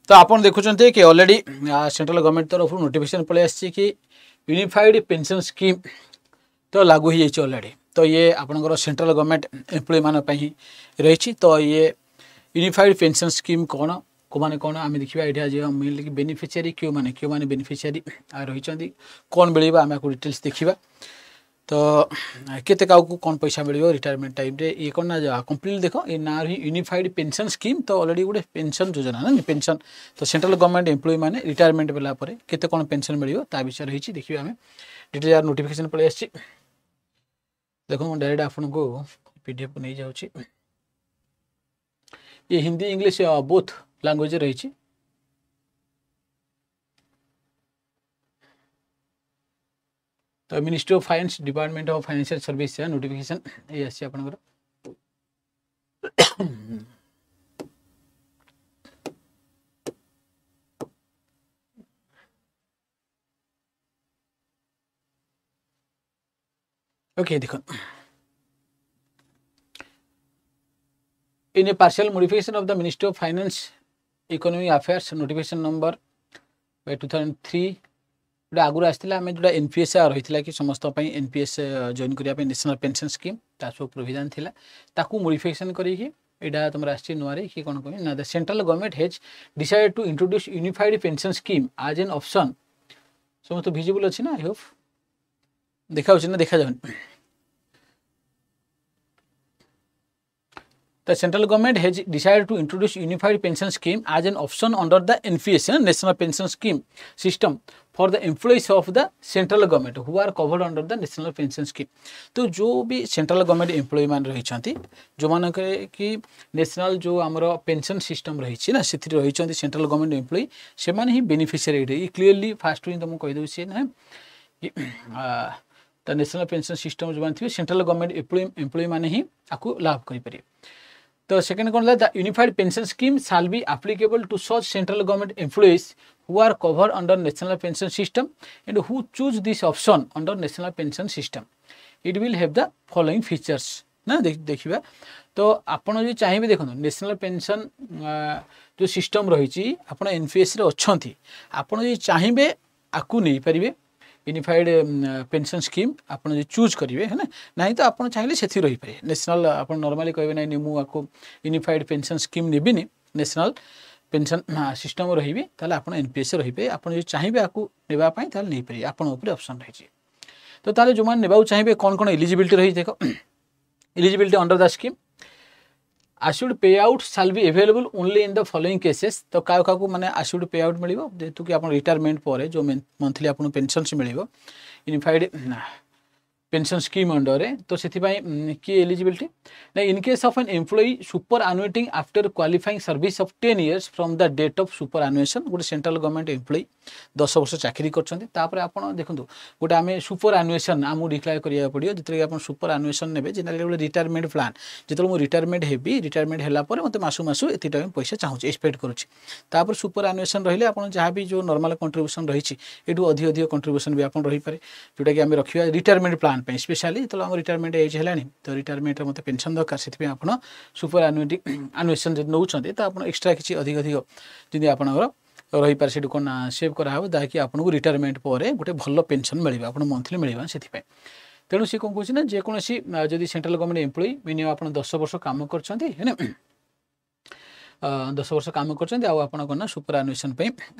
तो आपन देखुचंते कि ऑलरेडी सेंट्रल गवर्नमेंट तरफ नोटिफिकेशन पळे आछि कि यूनिफाइड पेंशन स्कीम तो लागू हो जाइए ऑलरेडी। तो ये आपनकर सेंट्रल गवर्नमेंट एम्प्लॉय मान रही। तो ये यूनिफाइड पेंशन स्कीम कौन को माने कौन आम देखा ये मेनली कि बेनिफिशियरी क्यों माने बेनिफिशियरी रही कौन मिल आम आपको डिटेल्स देखा। तो केते काउ कौन पैसा मिल रिटायरमेंट टाइम रे ये कौन ना कंप्लीट देख ये ना रही यूनिफाइड पेंशन स्कीम। तो ऑलरेडी गोटे पेंशन योजना ना पेंशन तो सेंट्रल गवर्नमेंट एम्प्लॉय मैंने रिटायरमेंट बेला केते कौन पेंशन मिल ता विषय रही देखिए आम डिटेल यार नोटिफिकेशन पड़े आसी। देखो डायरेक्ट आपन को पीडीएफ नहीं जाउची। ये हिंदी इंग्लिश बोथ लैंग्वेज रही। तो ministry of finance department of financial service notification ये आसी आपनकर। ओके देखो in a partial modification of the Ministry of Finance Economic Affairs notification number by 2003 गोटे आगुरी आसाला आम जो एनपीएस रही कि समस्त एनपीएस जॉइन करने नेशनल पेंशन स्कीम ता सब प्रोविजन थिला ताकू मॉडिफिकेशन करिकी एटा तुम आसी नुआ कि कौन कह ना the central government has decided to introduce unified pension scheme आज एन ऑप्शन समस्त विजिबल अच्छी ना आई होप देखा ना देखा जाए। The central government has decided to introduce unified pension scheme as an option under the NPS National Pension Scheme system for the employees of the central government who are covered under the National Pension Scheme। तो जो भी central government employ मान रही जो मान कि national जो आमर पेंशन सिस्टम रही ना से रही सेंट्रल गवर्नमेंट एम्प्लॉय से माने ही बेनिफिशियरी क्लीयरली फास्ट तुमको कहीदे सी ना कि द नेशनल पेंशन सिस्टम जो थे सेंट्रल गवर्नमेंट एम्प्लॉय मैंने ही आपको लाभ करें। तो सेकेंड कौन the unified pension scheme shall be applicable to such central government employees who are covered under national pension system and who choose this option under national pension system. It will have the following features ना देखिए। तो आपड़ जो चाहिए देखो national pension जो system रही आप एनपीएस अच्छा आपड़ जो चाहिए आपको नहीं पारे यूनिफाइड पेंशन स्कीम आपन जो चूज करेंगे है ना तो आप चाहिए से रही पारे नेशनल आप नॉर्मली कहे ना मुझे यूनिफाइड पेंशन स्कीम नेबिनी नेशनल पेंशन सिस्टम रही ताले आप एनपीएस रही पाए आप जो चाहिए आपको नेबाई नहीं पारे आपन ऑप्शन रही। तो ताले जो मैंने नेबा चाहिए कौन कौन एलिजिबिलिटी रही देख eligibility under the scheme assured payout shall be available only in the following cases। तो क्या माने assured payout मिल जेतु कि आप रिटायरमेंट पर जो मंथली आपको पेंशन से मिल यूनिफाइड पेंशन स्कीम अंडर तो से कि एलिजिबिलिटी ना in case of an employee superannuating after qualifying service of 10 years from the date of superannuation गोटे सेंट्रल गवर्नमेंट एम्प्लॉई 10 वर्ष चाकरी कर आप देखो गोटे आम सुपर एनुएशन आमको डिक्लेयर करा पड़ो जितने आप सुपर एनुएशन ने जेनराली गोटे रिटायरमेंट प्लान जो मुझे रिटायरमेंट हेबी रिटायरमेंट है मत मसू एत पैसा चाहूँ एक्सपेक्ट करुँच सुपर एनुएशन रही आप जहाँ भी जो नॉर्मल कंट्रीब्यूशन रही है अधिक कंट्रीब्यूशन भी आप रही है जोटा कि आम रखा रिटायरमेंट प्लान स्पेशली जो आम रिटायरमेंट एज है तो रिटायरमेंट मत पेंशन दरकार से आप सुपर एनुएशन जो नौ तो आप एक्सट्रा किसी अधिक जमी आप रही पारे से कौन सेव कराव जहाँकि आपको रिटायरमेंट पर गोटे भल पेंशन मिले आप मंथली मिलवा से तेणु सी कौन कौन जेकोसी जदि सेंट्रल गवर्नमेंट एम्प्लॉई मिनिमम आप 10 वर्ष काम कर 10 वर्ष काम कर सुपर एनुएशन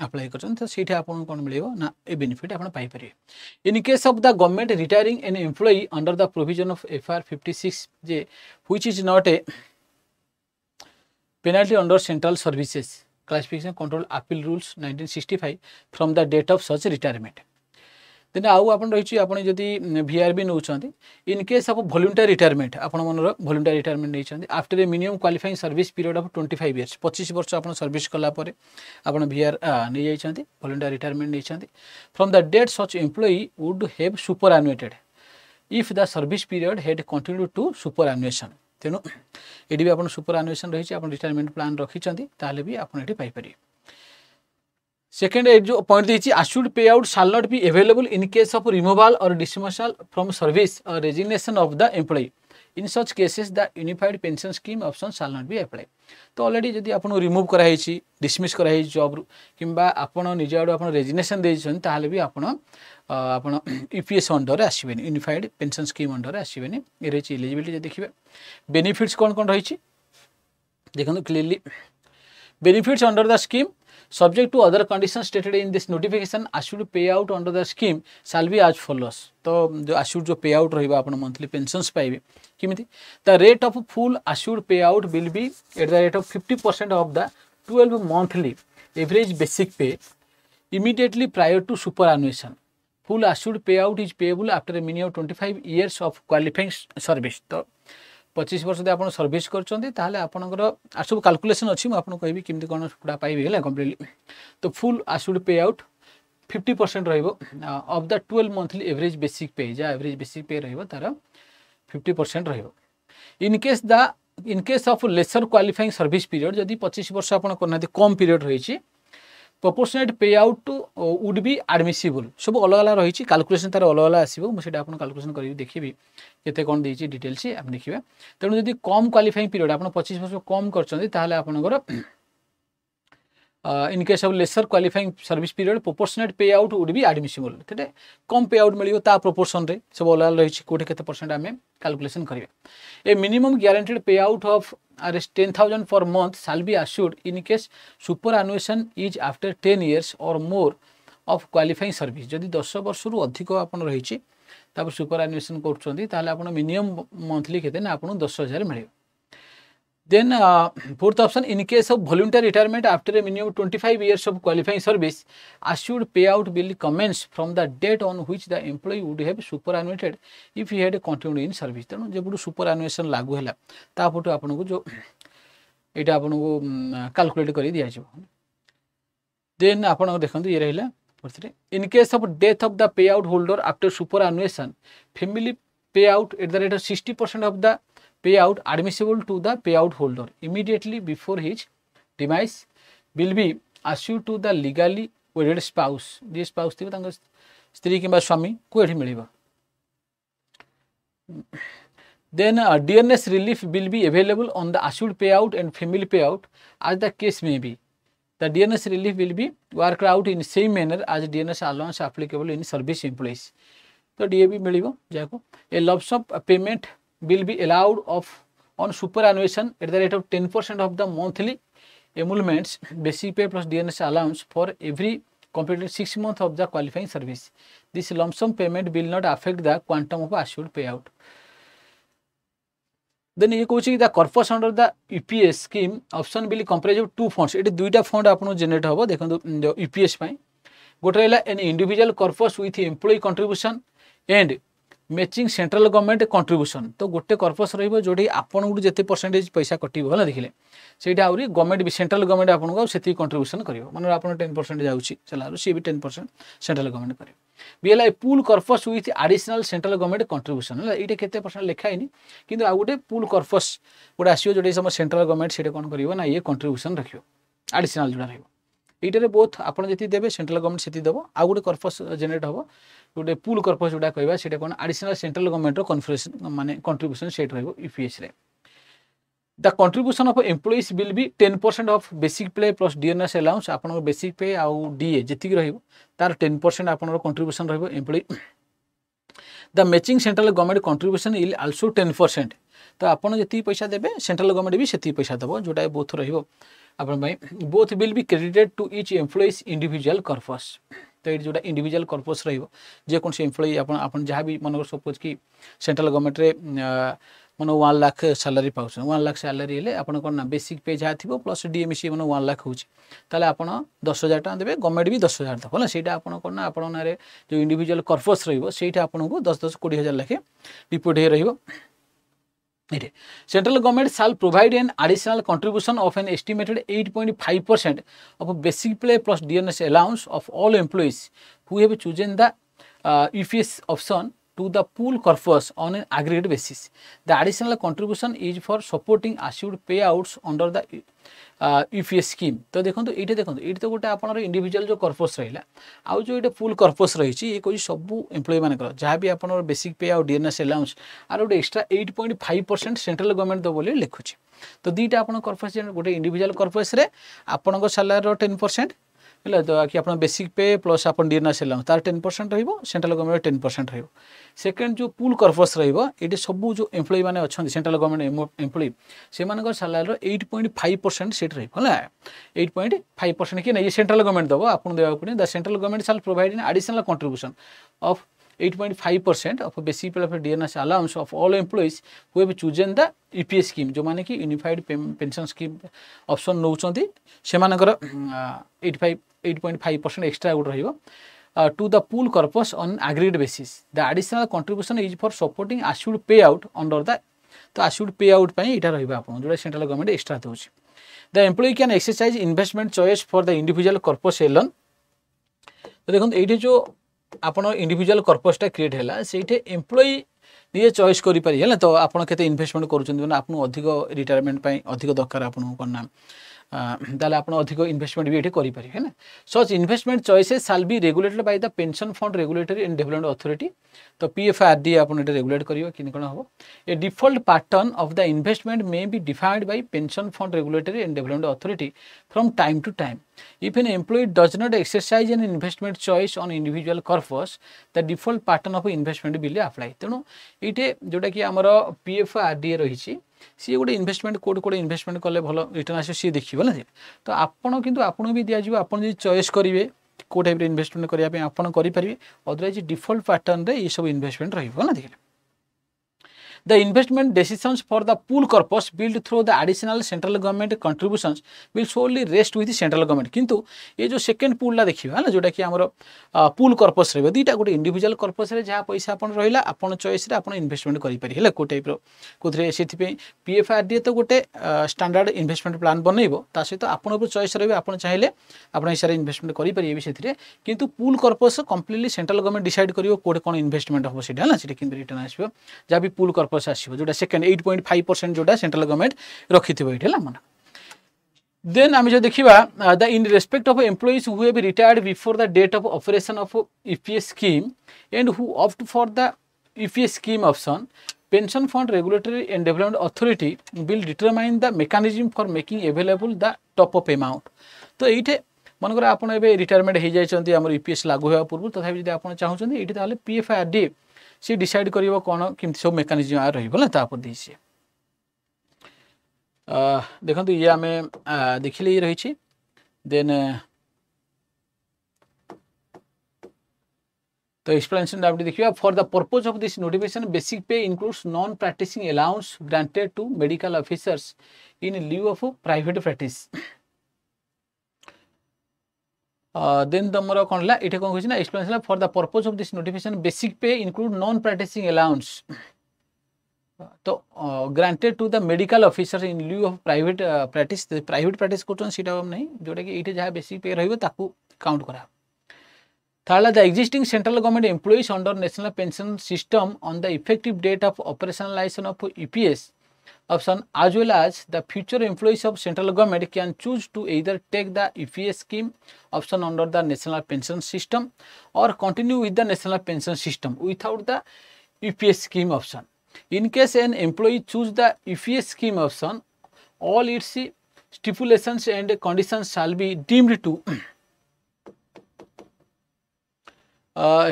अप्लाई कर आपको कौन मिले ना ए बेनिफिट आप पाइपर। In case of the government retiring an employee under the provision of FR 56 J which is not a penalty under central services classification control appeal rules 1965 from the date of such retirement. Then आउ आप रही जदि VRB नौ in case of voluntary retirement आप voluntary retirement नहीं after a minimum qualifying service period of 25 years 25 वर्ष आप service कलापर आप VR नहीं जाइए वॉलंटरी रिटायरमेंट नहीं from the date such employee would have superannuated if the service period had continued to superannuation. तेणु ये भी आप सुपर एनुएशन रही आप रिटायरमेंट प्लान रखी भी आपड़ी पाइपर। सेकेंड जो पॉइंट देखिए assured payout shall not be available in case of removal or dismissal from service or resignation of the employee in such cases the unified pension scheme option shall not be apply. तो already जदि आपन remove कराई dismiss कराई job रू किंबा आपन निज आडू आपन रेजिग्नेशन देछन ताहले भी आपन ईपीएस अंडर आसीबेनी यूनिफाइड पेंशन स्कीम अंडर आसीबेनी। ए रही एलिजिबिलिटी देखिबे बेनिफिट्स कोन कोन रही देखो clearly benefits under the scheme subject to other conditions stated in this notification assured payout under the scheme shall be as follows। तो जो assured जो payout रहिबा आपण monthly pensions पाइबे किमिति the rate of full assured payout will be at the rate of 50% of the 12 monthly average basic pay immediately prior to superannuation। full assured payout is payable after a minimum 25 years of qualifying service। तो 25 वर्ष आप service कर सब calculation अच्छी मुझे कहबी केमती कौन पूरा पाइबे है कम्प्लीटली। तो full assured pay out 50% of the 12 monthly average basic pay जहाँ एवरेज बेसिक पे तार 50% in case of lesser qualifying service period जदि 25 वर्ष आप करना कम पीरियड रही proportionate pay out would be admissible सब अलग अलग रही कैलकुलेशन तार अलग अलग आसो मुझे कैलकुलेशन करी देखी केते कौन देती डिटेल्स आप देखिए। तेणु जदि कम क्वालिफाइंग पीरियड आप 25 वर्ष कम कर in case of lesser qualifying service period proportionate pay out would be admissible ते कम पे आउट मिलियो ता प्रोपोर्शन रे सब अलग अलग रही कोटे केते परसेंट आमे कैलकुलेशन करिवे। ए मिनिमम गारंटेड पे out of Rs 10,000 for month shall be assured in case superannuation is after 10 years or more of qualifying service। जदि 10 वर्ष रु अधिक आपन रही तापर सुपरएनुएशन करछोंती ताले आपन मिनिमम मंथली केते ना आपन 10,000 मिले। Then fourth option in case of voluntary retirement after a minimum 25 years of qualifying service assured payout will commence from the date on which the employee would have superannuated if he had continued in service। तेणु जब superannuation लागू है तापटू आपन को जो एटा आपन को calculate करी दिया जाय। देन आपन देखंतु ये रहला in case of death of the payout holder after superannuation family payout at the rate of 60% ऑफ द payout admissible to the payout holder immediately before his demise will be assured to the legally wedded spouse। J spouse थी स्त्री किंबा स्वामी को एठी मिलिबा। then dearness relief will be available on the assured payout and family payout as the case may be। the dearness relief will be worked out in same manner as dearness allowance applicable in service employees। तो DA भी मिलिबो जाको a lump sum payment will be allowed of on superannuation at the rate of 10% of the monthly emoluments basic pay plus DNS allowance for every completed 6 months of the qualifying service। this lump sum payment will not affect the quantum of assured payout। then ये कहूँ the corpus under the EPS scheme option will comprise of 2 funds। ये दुईटा fund आपन generate हम देखो EPS गोटे रहा an individual corpus with employee contribution and matching central government contribution. तो गोटे कर्पस रही जो आपन को जिते परसेंटेज पैसा कटो है देखिले से आहरी गवर्नमेंट भी सेंट्रल गवर्नमेंट आपको से कंट्रीब्यूशन कर मन आप 10% जाऊँगी सैलरी सी भी 10% सेंट्रल गवर्नमेंट कर भी है pool corpus with additional central government contribution है ये केते परसेंट लिखाई कि आउ गोटे पूल कर्पस गोटे आसो जो सम सेंट्रल गवर्नमेंट से कौन कर ये कंट्रीब्यूशन रखियो एडिशनल जोड़ा रही बोथ आप जी देवे सेंट्रल गवर्नमेंट से देव आउ गोटे कर्पस जेनेरेट हम गोटे पूल कर्पस जोड़ा कहवा से कौन एडिशनल सेंट्रल गवर्नमेंट कन्फरेशन माने कंट्रीब्यूशन सेट रहिबो ईपीएस रे। The contribution of employees will be 10% of basic पे प्लस डीएनएस अलाउंस आपन बेसिक पे आउ डीए जेतिक रहिबो तार 10% आपन कंट्रीब्यूशन रहिबो employee. The matching central government contribution is also 10%। तो आपन जेति पैसा देबे सेंट्रल गवर्नमेंट भी सेति पैसा देबो जोटा बोथ रहिबो आपन भाई both will be credited to each employee's individual corpus. तो ये जोटा इंडिविजुअल कर्पस रही से एम्प्लॉई आपन जहाँ भी मन सपोज कि सेंट्रल गवर्नमेंट रे मन 1 लाख सैलरी पाउछ 1 लाख सैलरी हेले आपन कोन ना बेसिक पे जहाँ थी प्लस डीएमसी मन 1 लाख होची ताले आपन 10,000 टका देबे गवर्नमेंट भी 10,000 देबो ना सेटा आपन कोन ना आपन नारे जो इंडिविजुअल कर्पस रहिबो सेटा आपन को 10-20,000 लाखे रिपोर्ट हे रहिबो। Central government shall provide an additional contribution of an estimated 8.5% of basic pay plus DNS allowance of all employees who have chosen the EPS option to the pool corpus on an aggregate basis. The additional contribution is for supporting assured payouts under the UPS scheme. तो देखो ये तो गोटे आप individual जो corpus रहा आउ जो ये फुल कर्पस रही ये कौन सब एम्प्लॉय मान जहाँ भी आप बेसिक पे आउ डीएनएस अलाउंस आर गोटे एक्सट्रा 8.5% सेंट्रल गवर्नमेंट दो बोली लिखुची. तो दुईटा आप कर्पस गोटे इंडिविजुअल कर्पस आपण सालार 10% है तो कि आप बेसिक पे प्लस आप डीएनएस अलाउंस तार 10% रहिबो सेंट्रल गवर्नमेंट 10% रहिबो. सेकेंड जो पूल कर्पस रही सब जो एम्प्लॉय मैंने अच्छा सेंट्रल गवर्नमेंट एम्प्लॉय से सालार 8.5% सीट रहा 8.5% कि नहीं सेंट्रल गवर्नमेंट दबो आपको देवा पड़े. The central government shall provide in additional contribution of 8.5% of basic pay of DNS allowance of all employees who have chosen the EPS scheme जो माने कि यूनिफाइड पेंशन स्कीम ऑप्शन नौचंती से मानकर 8.5% एक्स्ट्रा गुड रहिबो to the pool corpus on aggregate basis. The additional contribution is for supporting assured payout under the तो assured payout ପାଇଁ ଏଟା ରହିବ ଆପଣ जोटा सेंट्रल गवर्नमेंट एक्स्ट्रा दउछि. The employee can exercise investment choice for the individual corpus alone. तो देखो एठी जो आपण इंडिविजुअल कर्पसटा क्रिएट है से एम्प्लॉय निजे चॉइस करि पारि है तो आपण केते इन्वेस्टमेंट करूछन आपन अधिक रिटायरमेंट पई अधिक दरकार आपन करना ताले आपण अधिक इन्वेस्टमेंट भी एठी करि पारि है ना. सच investment choices shall be regulated by the pension fund regulatory and development authority. तो पीएफआरडी आपण एटा रेगुलेट करियो कि कोन हो. ए default pattern of the investment may be defined by pension fund regulatory and development authority from time to time. If an employee does not exercise an investment choice on individual corpus, the default pattern of investment will apply. तेणु ये जोटा कि आमर PFRDA रही सी गोटे investment code investment कले भल return आस सी देखिए ना तो आपड़ कि आपको भी दिज्व आप चॉइस करेंगे कौ टाइप इन्वेस्टमेंट करने आपड़ करेंगे अदरवाइज डिफॉल्ट पैटर्न रे ये सब इन्वेस्टमेंट रहा देखिए. The investment decisions for the pool corpus built through the additional central government contributions will solely rest with the central government. किंतु ये जो सेकेंड पूल देखिए ना जोटा कि आमर पूल कर्पस रही दुईटा गोटे इंडिविजुअल कर्पस जहाँ पैसा आप रहा आपन चॉइस आप इन्वेस्टमेंट करेंगे कौ टाइप कौन से पीएफआरडीए तो गोटे स्टैंडर्ड इन्वेस्टमेंट प्लान बनइबो ता सहित आपन चॉइस रही आप चाहिए आप हिसाब से इन्वेस्टमेंट करेंगे से किंतु pool corpus completely central government decide करियो कोड कौन इन्वेस्टमेंट हम से रिटर्न आसो जहाँ भी पूल कर्पस आसो जोटा सेकेंड 8.5% जोटा सेंट्रल गवर्नमेंट रखि ये मन. देन आम जो देखा the in respect of employees who have retired before the date of operation of EPS scheme and who opt for the EPS scheme option pension fund regulatory and development authority will determine the mechanism for making available the top up amount. तो ये मनकर आपड़ ए retirement हो जाती आम EPS लागू होगा पूर्व तथापि जब आप चाहते ये पीएफआरडी सी डिसाइड करिवो कौन केमती सब मेकानिज्म आ रहिबो ना तापर दिसे. देखंतु ये आमे देखिले ये रही देन तो एक्सप्लेनेशन आप देखिए for the purpose of this notification basic pay includes non practising allowance granted to medical officers in leave of private practice. Then तुम कौन है ये कौन कहना explanation for the purpose of this notification basic pay include non practising allowance तो granted to the medical officer in lieu of private practice कर नहीं जोटा कि ये जहाँ बेसिक पे रही काउंट करा. Third the existing central government employees under national pension system on the effective date of operationalisation of EPS option as well as the future employees of central government can choose to either take the EPS scheme option under the national pension system or continue with the national pension system without the EPS scheme option. In case an employee choose the EPS scheme option, all its stipulations and conditions shall be deemed to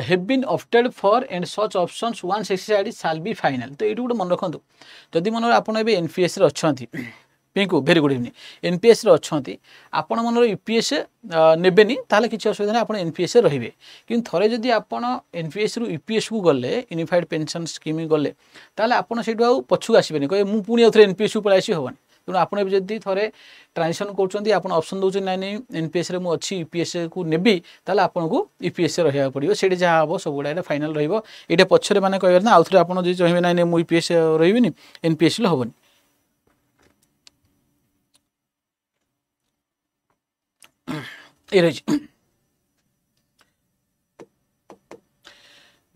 have been opted for and such options once exercised shall be final. तो ये गोटे मन रखु जदि मन आप NPS अच्छा Pinku very good evening NPS अच्छा आपण मन यूपीएस नेबेनी ताले किसी असुविधा नहीं आप एनपीएस रे कि थे जदि आप एनपीएस रु यूपीएस को गले यूनिफाइड पेंशन स्कीम गले ताले आप से पछू आसबे कहे मुझे पुणी आउे एनपीएस को पलाई हेनी तेणु आप जब थे ट्रांजिशन कर ऑप्शन दौर ना नहीं एनपीएस रे मुझे यूपीएस को नेबी ताले आपको यूपीएस रहा पड़ो से जहाँ हम सब गुड़ा फाइनाल रही पछरे मैंने कह ना आउ थे आप चाहिए ना मुझे यूपीएस रही एनपीएस हेनी. ये रही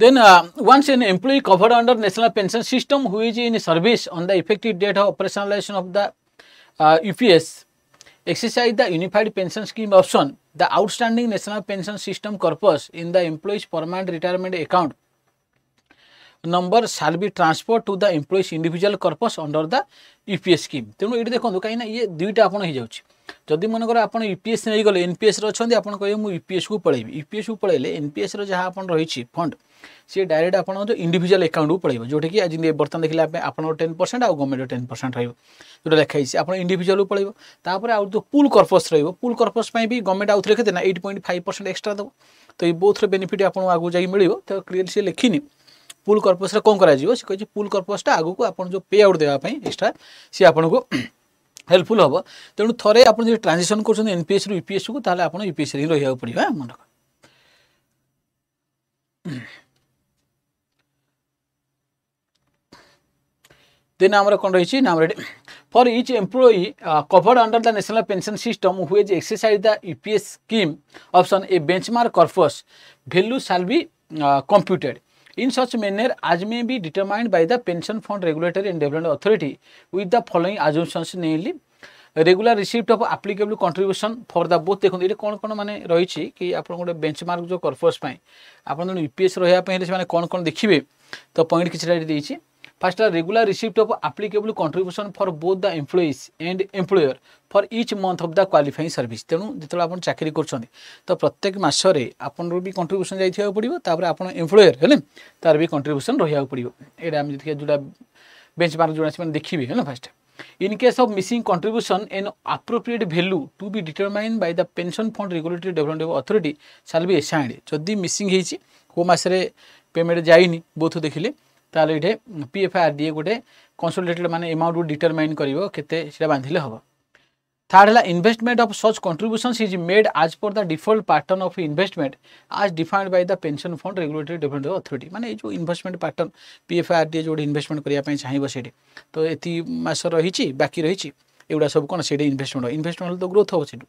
Then once an employee covered under national pension system who is in service on the effective date of operationalization of the UPS exercise the unified pension scheme option, the outstanding national pension system corpus in the employee's permanent retirement account number shall be transferred to the employee's individual corpus under the UPS scheme. तेणु ये देखो कहीं ये दुईटा आपन हो जाउछि जदि मनकर आपन यूपीएस नहीं गले एनपीएस रो छथि आपन कहबे मु यूपीएस को पळेबी यूपीएस को पळेले एनपीएस रो जहा आपन रहिछि फंड से डायरेक्ट आपन जो इंडिविजुअल अकाउंट को पळेबो जोटे कि आज बर्तन देखिला आपन 10% आ गवर्नमेंट 10% रहइबो जोटा लिखाइ छै आपन इंडिविजुअल को पळेबो तापर आ जो पूल कर्पस रहइबो पूल कर्पस पई भी गवर्नमेंट आउथरे केते ना 8.5% एक्स्ट्रा दबो तो ये बोथ रे बेनिफिट आपन आगु जाई मिलिबो तो क्लियरली से लिखिनी पूल कर्पस रे कोन करा जिवो से कहै पूल कर्पस टा आगु को आपन जो पे आउट देबा पई एक्स्ट्रा से आपन को हेल्पफुल हम तेणु थे आप ट्रांजेक्शन कर एनपीएस रु यूपीएस को ताले आपन यूपीएस रे रहिया पड़िबा मन रख देन हमर कोन रहिछि नाम ready for each employee covered under the national pension system who is exercise the UPS scheme option A benchmark corpus value shall be computed in such manner as may be determined by the pension fund regulatory and development authority with the following assumptions namely regular receipt of applicable contribution for the both देखो ये कौन कौन माने रही कि आप गोटे benchmark जो कर्पस आप यूपीएस रहा कौन कौन देखिए तो पॉइंट किसी first regular receipt of applicable contribution for both the employees and employer for each month of the qualifying service तेणु जो आप चाकरी कर तो प्रत्येक मसरे आपन भी कंट्रीब्यूशन जाइए पड़ो तापर आप एम्प्लॉयर है तार भी कंट्रीब्यूशन रहा पड़ो ये जोटा बेंचमार्क जोड़ा देखिए है first in case of missing contribution an appropriate value to be determined by the pension fund regulatory development authority shall be assigned जदि मिसिंग होइछि को मासरे पेमेंट जाइनी बोथ देखिले ताले इठे पीएफआरडीए गोटे कंसोलिडेटेड माने अमाउंट को डिटरमाइन करिवो केते सेटा बांधिले हबो थर्ड है investment of such contributions is made as per the default pattern of investment as defined by the pension fund regulatory development authority माने जो इन्वेस्टमेंट पैटर्न पीएफआरडीए जो इन्वेस्टमेंट करिया पई चाहिबो सेठी तो एति मास रहिछि बाकी रहिछि एउडा सब कोन सेठी इन्वेस्टमेंट तो ग्रोथ हो सेठी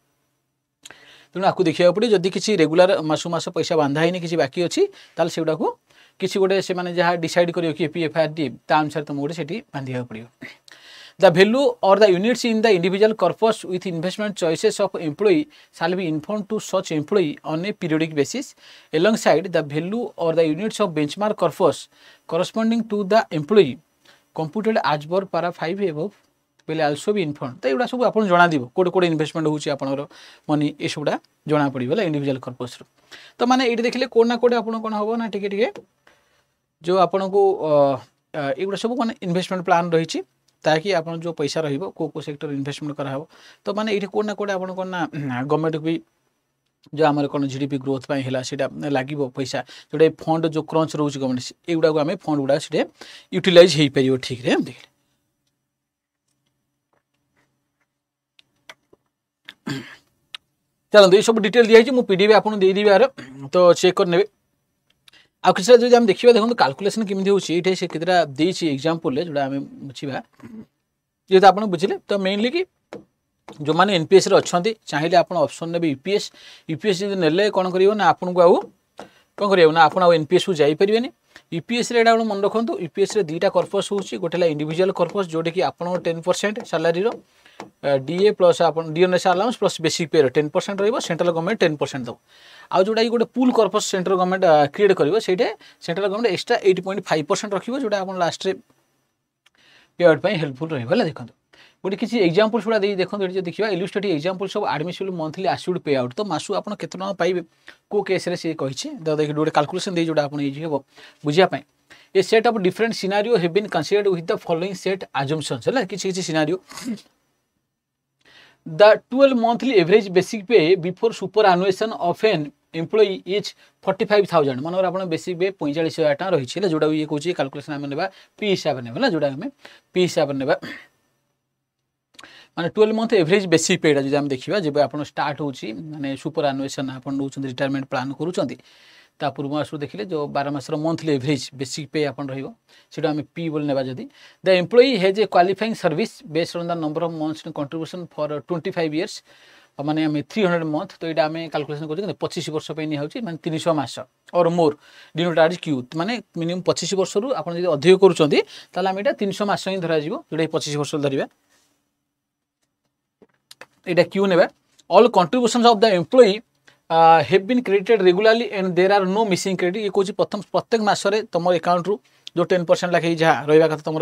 तेणु आपको देखिया पड़े जदि किसी रेगुलर मासु मास पैसा बांधा हैनी किसी बाकी अछि ताल सेउडा को किसी गोटे से माने जहाँ डिसाइड करियो कि पीएफआरडी ता अनुसार तुम गोटे सेठी बांधिया पड़ियो The value or the units in the individual corpus with investment choices of employee shall be informed to such employee on a periodic basis alongside the value or the units of benchmark corpus corresponding to the employee computed as per para 5 above will also be informed तो एटा सब आपन जणा दिबो code code investment होची आपनरो money ए सबडा जणा पड़िबो individual corpus रो तो माने eighty देखले कोड ना कोड आपन कोन होबो ना टिके टिके जो आपन को एटा सब माने इन्वेस्टमेंट प्लान रहिची ताकि आप जो पैसा रहिबो को सेक्टर इन्वेस्टमेंट करा हो तो माने ये कोड ना कोड आपन कोन ना गवर्नमेंट भी जो आमर कोन जीडीपी ग्रोथ पई हैला सेटा लागिबो पैसा जोडे फंड जो क्रंच रहउची गवर्नमेंट एगुडा को हमें फंड गुडा सेटे यूटिलाइज हेई परियो ठीक रे देखले चलो ये सब डिटेल दिया मु पीडीएफ आपन दे दिबे आरो तो चेक कर नेबे आ किसी जो हम देखिए देखो कैलकुलेशन केमी होती से केतरा देछि एग्जांपल ले जोड़ा हमें बुझिबा जे तो आपन बुझिले तो मेनली कि जो माने एनपीएस रे अछंती चाहिले आपन ऑप्शन नेबे यूपीएस यूपीएस जे नेले कोन करियो ना आपन को आउ कोन करियो ना आपन आउ एनपीएस को जाई परिबेनी यूपीएस रे एडा मन रखंतु यूपीएस रे दीटा कर्पस होची गोटेला इंडिविजुअल कर्पस जोटे कि आपन 10% सैलरी रो डीए प्लस आपन डीएनएस अलाउंस प्लस बेसिक पे 10% रहइबो सेंट्रल गवर्नमेंट 10% दो आ जोटा गोटे pool corpus central government create करिवो सेटे सेंट्रल गवर्नमेंट एक्स्ट्रा 8.5% रखिवो जोटा आपन लास्ट रे पे आउट पई हेल्पफुल रहइबो देखंतु गोटे किसी एग्जांपल सुडा दे देखंतु जे देखिबा इलस्ट्रेटिव एग्जांपल सब एडमिसिबल मंथली एश्योर्ड पे आउट तो मासु आपन केते टका पाइबे को केस रे से कहिछि द देखि गोटे कैलकुलेशन दे जोटा आपन इजी हेबो बुझिया पई a set of different scenario have been considered with the following set assumptions है किसी किसी scenario the 12 monthly average basic pay before superannuation of an employee is 45,000 Manor आपण बेसिक पे 45,000 टाका रही छै जोडा ये कहूची कैलकुलेशन हम नेबा पी हिसाब नेबा ना जोडा हमें पी हिसाब नेबा माने 12 मंथ एवरेज बेसिक पे जो हम देखिबा जेबे आपण स्टार्ट होची माने सुपरएनुएशन आपण दोचंदी रिटायरमेंट प्लान करूचंदी ता पूर्व मासु देखिले जो 12 मासर मंथली एवरेज बेसिक पे आपण रहिबो सेटा हम पी बोल नेबा जदी the employee has a qualifying service based on the number of months in contribution for 25 years माने आम 300 मंथ तो यहाँ आम कैलकुलेशन कर 25 वर्ष नहीं माने 300 मास और मोर डिनोट एज क्यू माने मिनिमम 25 वर्ष रु आप अधिक करें आम यहाँ 300 मास ही धर जो 25 वर्ष धरवा यहाँ क्यू ने all contributions of the employee have been credited regularly and there are no missing credit ये कौन प्रथम प्रत्येक मासरे तुम अकाउंट रु जो 10% लाखे जहाँ रहा कथा तुम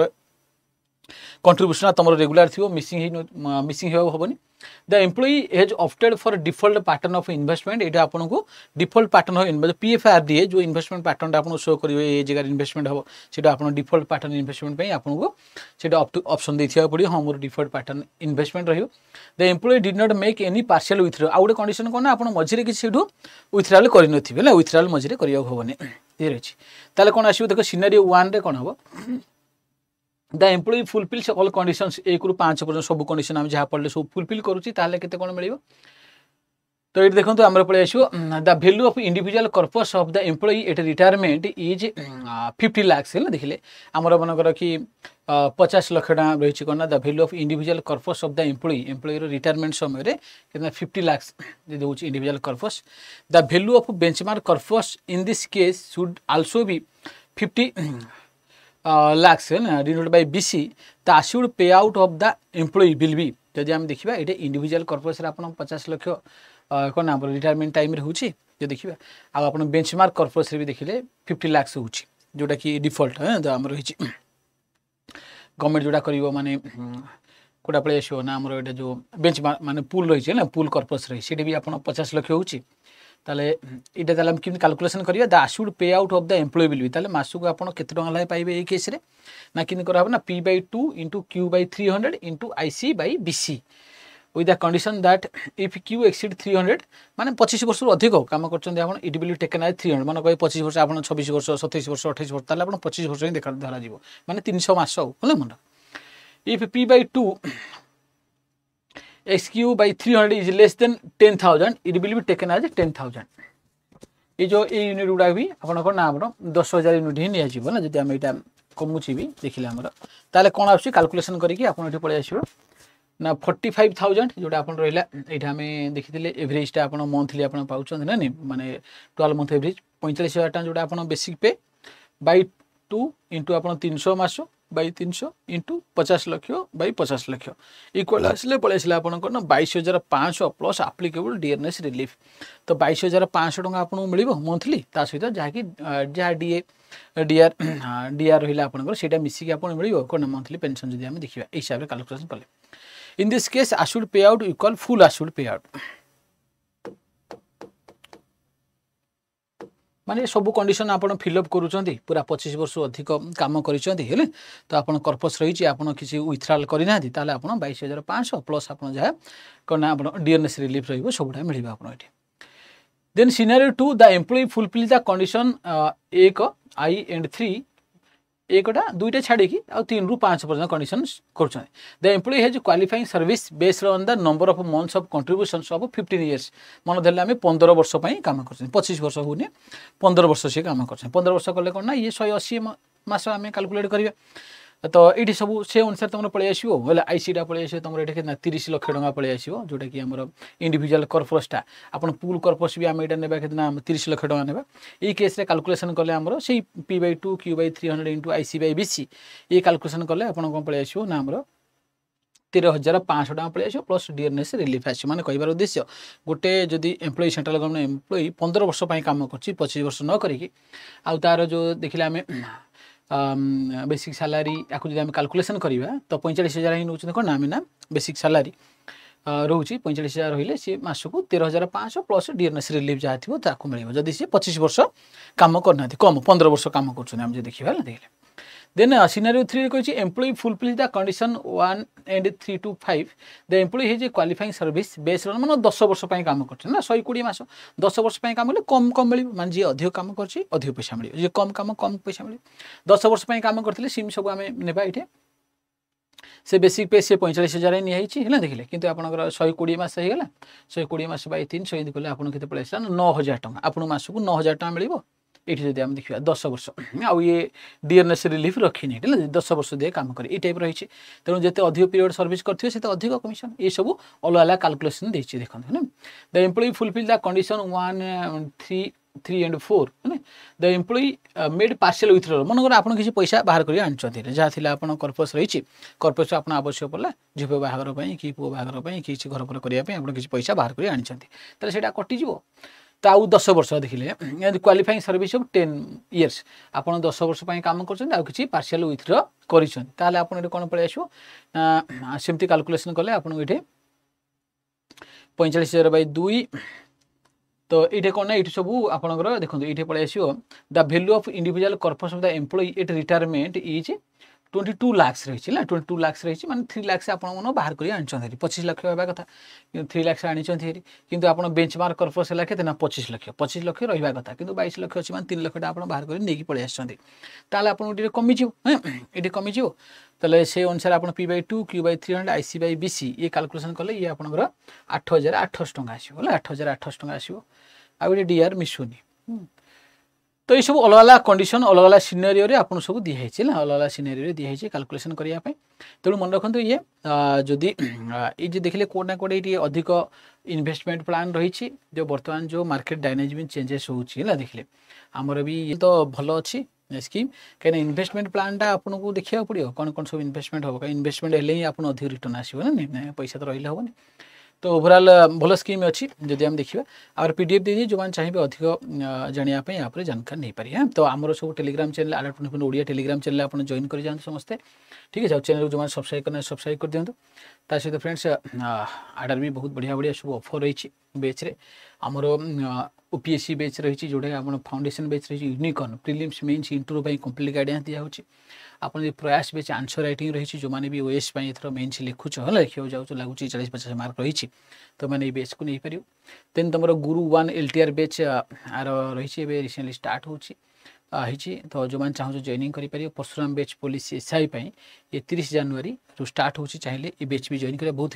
कंट्रीब्यूशन तुम रेगुलर थी मिसिंग हेनी the employee has opted for default pattern of investment ये आपको डिफॉल्ट पैटर्न ऑफ पीएफआरडीए जो इन्वेस्टमेंट पैटर्न आपको शो करेंगे ये जगह इन्वेस्टमेंट हम से आप डिफॉल्ट पैटर्न इन्वेस्टमेंट आपको से ऑप्शन देखा पड़ो हाँ मोर डिफॉल्ट पैटर्न इन्वेस्टमेंट रही the employee did not make any partial withdraw आउ गोटे कंडीशन कौन आप मझे किसी विथड्रॉल करेंगे विथड्रॉल मझे करने ये रही ताले कौन आसो देख सिनेरियो 1 रे कौन हम the employee fulfils all conditions 1 ରୁ 5 पर्यंत सब कंडीशन आम जहाँ पढ़ले सब फुलफिल करुच्ची केते कौन मिल तो ये देखो आम पलि आसो the value of individual corpus of the employee at retirement is 50 lakh है देखिले आमर मनकर कि 50 लाख टका रही कौन the value of individual corpus of the employee retirement समय 50 लाख दूसरी individual corpus the value of benchmark corpus in this case should also be 50 lakhs है ना denote bye BC the assured pay out of the employee will be जदि आम देखा ये individual corpus आप 50 लाख कौन आप रिटायरमेंट टाइम जो देखा आप बेंचमार्क कर्पस भी देखिले 50 लाख्स हो जोटा कि डिफॉल्ट है जो आम रही गवर्नमेंट जोड़ा कर माने कोटा पलि आसो ना आमर ये जो बेंचमार्क माने पूल रही ना पूल कर्पस रही से भी आप 50 लाख हो ताले इटा ताले हम किन कैलकुलेशन करिया the assured pay out of the employee will be ताले मासुक आपण केते टका लाय पाइबे ए केस रे ना किन करा ना P/2 * Q/300 * IC/BC with the condition that if Q exceed 300 माने 25 वर्ष अधिक काम करछन आपण इट विल टेकन एज 300 माने कहि 25 वर्ष आपण 26 वर्ष 27 वर्ष 28 वर्ष ताले आपण 25 वर्ष ही देखा धरा जीवो माने 300 मास होला मन if P/2 XQ/300 is less than 10,000 it will be taken as 10,000 ये जो ए यूनिट गुड़ा भी आपन ना आप 10,000 यूनिट ही नि आजिबो ना जदि हम एटा कमुची भी देखिले हमर ताले कोन आछि कैलकुलेशन करिकि आपन एठी पळे आसीबो ना 45,000 जोटा आपन रहिला एठा हमें देखिथिले एवरेज ता आपन मंथली आपन पाउछन ना नि माने 12 मंथ एवरेज 45,000 टा जोटा आपन बेसिक पे बाय 2 इनटू आपन 300 मासो by 300 into 50 lakh by 50 lakh equal आसले पळे आसले आपन कोन 22,500 प्लस एप्लीकेबल डियरनेस रिलीफ तो 22,500 टका आपन मिलिबो मंथली ता सहित जाकी जा डीआर रहिला आपन सेटा मिसी के आपन मिलिबो कोन मंथली पेंशन जदि हम देखिबा ए हिसाब रे कैलकुलेशन करले in this case आश्योर्ड pay out equal full आश्योर्ड pay out माने सब कंडीशन आपन फिलअप करूचंती पूरा 25 वर्ष अधिक काम करिसंती हेले तो आपन कर्पस रही आपन किसी विथड्रॉल करिना दी ताले आपन 22,500 प्लस आपन जा कोन आपन डियरनेस रिलीफ रहिबो सबटा मिलिबा आपन एठी then scenario 2 the employee fulfil the condition 1 I and 3 एकटा दुईटा छाड़ी की आ 3 ରୁ 5 पर्यंत कंडीशन करछन the employ has qualifying service based on the number of months of contributions of 15 years मन देले हमें 15 वर्ष पई काम करछन 25 वर्ष होने 15 वर्ष से काम करछन 15 वर्ष करले कोन ना ये 180 मास हमें कैलकुलेट करिया तो ये सब से अनुसार तुम पलि आसो बोले आईसीटा पलि आसो तुम ये 30 लाख टका पलि आसो जोटा कि आम इंडिविजुअल कर्पसटा आपन पूल कर्पस भी आम यहाँ ना 30 लाख टका ना ये केस रे कैलकुलेशन कले आमर से P/2 Q/300 * IC/BC ये कैलकुलेशन कले आप कौन पलि आसो ना आमर 13,500 टका पलि आसो प्लस डियरनेस रिलीफ आसो माने कहबार उद्देश्य गोटे जदि एम्प्लॉय सेंट्रल गवर्नमेंट एम्प्लॉय 15 वर्ष पई काम करछि 25 वर्ष न करिकि आ तार जो देखिले आमे बेसिक सैलरी आपको जब आम कैलकुलेशन करवा तो 45,000 ही नौकर कौन आम ना बेसिक सैलरी रोचे 45,000 रही सी मासक 13,500 प्लस डियरनेस रिलीफ जहाँ थी मिले जदि सी 25 वर्ष कम करना कम 15 वर्ष कम कर देखा देखिए देन सिनेरियो 3 कही employee fulfil the condition 1 and 3 to 5 the employ has a qualifying service based on मान 10 वर्ष काम कर 120 मास 10 वर्ष काम कले कम कम मिले मान जी अधिक काम कर अधिक पैसा मिले जी कम काम कम पैसा मिले 10 वर्ष काम करते सिम सब आम नेबा ये से बेसिक पे से 45,000 नहीं है देखिले किंतु आपनकर 120 मास हो गला 120 मास बाय 3 100 कले आपन केते पड़े 9,000 टका आपन मासको 9,000 टका मिलिबो ये जब आम देखा 10 वर्ष आउ ये डियरनेस रिलीफ रखिनी 10 वर्ष दिए काम करे टाइप रही तेणु जिते अधिक पीरियड सर्विस करते से अधिक कमिशन ये सब अलग अलग कैलकुलेशन देखिए देखते हैं the employee fulfil the condition 1 3 and 4 है the employee made partial withdrawal मनकर आप किसी पैसा बाहर कर आनी जहाँ आप कर्पस रही कर्पस आप आवश्यक पड़ा झील बाहर कि पुओ बाहर कि घर पर करने आप किसी पैसा बाहर कर आनी से कटिज तो आउ 10 वर्ष देखिले क्वालिफाइंग सर्विस ऑफ 10 इयर्स आप 10 वर्ष काम कर पार्शियल विथड्र कर आप कौन पड़े आसो सेमती कैलकुलेशन कले आपको ये 45,000/2 तो ये कौन ना ये सब आपंकर देखो ये पड़े आसो the value of individual corpus of the employee at retirement is 22 lakh रही 22 लाख रही माने 3 लाख से आप बाहर कर आनी 25 लाख होगा कथा 3 लाख से आनी किंतु आप बेंचमार्क कर्पस है के 25 लाख रहा कथा कि 22 लाख अच्छी माने 3 लाख आप बाहर कर नहीं पड़े आसते आपको कमिज ये कमिज तेल से अनुसार आप P/2 Q/300 IC/BC ये कैलकुलेशन कले ये आपंकर 8,800 टଙ୍କା आसो 8,800 टଙ୍କା आसो आउ डीआर मिसुनी तो ये सब अलग अलग कंडीशन अलग अलग सिनेरियो रे आपन सब दिखाई ना अलग अलग सिनेरियो रे दिखाई कैलकुलेशन करने तेणु मन रखु ये जदि ये देखिले कोड ना कोड ये अधिक इन्वेस्टमेंट प्लान रही जो बर्तमान जो मार्केट डायनामिक चेंजेस होना देखिले आमर भी ये तो भल अच्छी स्कीम कहीं इन्वेस्टमेंट प्लानटा आपको देखा पड़ो कौन कौन सब इन्वेस्टमेंट हम कहीं इन्वेस्टमेंट हेल्ले ही आप अधिक रिटर्न आसो ना पैसा तो रही हेनी तो ओवरऑल भल स्कीम अच्छी जदि हम देखा और PDF दे जो मैंने चाहिए अधिक जानापी यहाँ जानकारी नहीं पारे तो आमर सब Telegram channel are Odia Telegram channel आप जॉइन कर जाते समस्ते ठीक है चैनल जो सब्सक्राइब करना सब्सक्राइब कर दिखाँ ता सहित फ्रेंड्स आडर भी बहुत बढ़िया बढ़िया सब ऑफर रही बेचरे आमर OPSC बेच रही जोटा आप फाउंडेशन बेच रही unicorn prelims mains interview complete guidance दिया आप प्रयास बेच आंसर राइटिंग रही जो मैंने भी OS एथर मेन्स लिखुच है लिखा जाऊँ लगुच 40-50 मार्क रही तो मैंने ये बेच को नहीं पार देन तुम गुरु 1 LTR बेच आर रही रिसेंटली स्टार्ट होची तो जो मैंने चाहूँ जॉइनिंग करें परशुराम बेच पुलिस SI ये 30 जनवरी स्टार्ट हो चाहिए ये बेच भी जॉइन करें बहुत